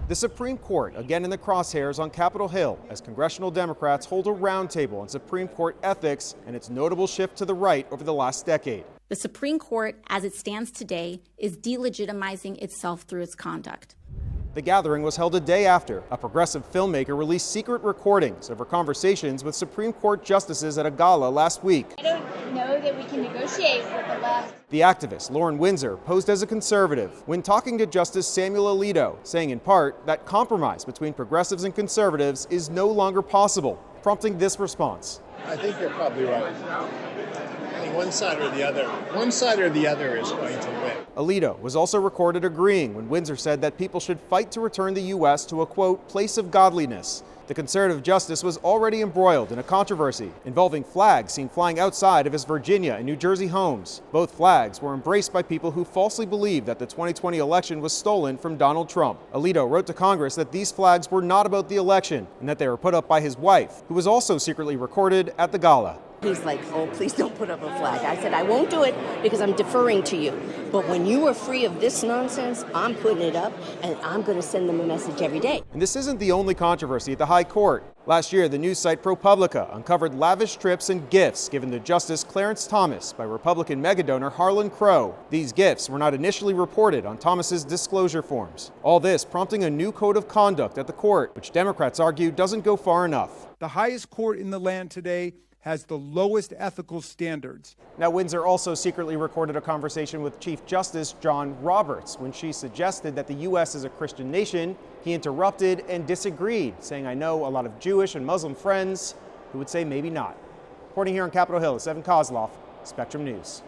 The Supreme Court again in the crosshairs on Capitol Hill as congressional Democrats hold a roundtable on Supreme Court ethics and its notable shift to the right over the last decade. The Supreme Court, as it stands today, is delegitimizing itself through its conduct. The gathering was held a day after a progressive filmmaker released secret recordings of her conversations with Supreme Court justices at a gala last week. I don't know that we can negotiate with the left. The activist, Lauren Windsor, posed as a conservative when talking to Justice Samuel Alito, saying in part that compromise between progressives and conservatives is no longer possible, prompting this response. I think you're probably right. One side or the other is going to win. Alito was also recorded agreeing when Windsor said that people should fight to return the U.S. to a, quote, place of godliness. The conservative justice was already embroiled in a controversy involving flags seen flying outside of his Virginia and New Jersey homes. Both flags were embraced by people who falsely believed that the 2020 election was stolen from Donald Trump. Alito wrote to Congress that these flags were not about the election and that they were put up by his wife, who was also secretly recorded at the gala. He's like, oh, please don't put up a flag. I said, I won't do it because I'm deferring to you. But when you are free of this nonsense, I'm putting it up and I'm going to send them a message every day. And this isn't the only controversy at the High Court. Last year, the news site ProPublica uncovered lavish trips and gifts given to Justice Clarence Thomas by Republican megadonor Harlan Crow. These gifts were not initially reported on Thomas's disclosure forms. All this prompting a new code of conduct at the court, which Democrats argue doesn't go far enough. The highest court in the land today has the lowest ethical standards. Now, Windsor also secretly recorded a conversation with Chief Justice John Roberts. When she suggested that the U.S. is a Christian nation, he interrupted and disagreed, saying, I know a lot of Jewish and Muslim friends who would say maybe not. Reporting here on Capitol Hill is Koslof, Spectrum News.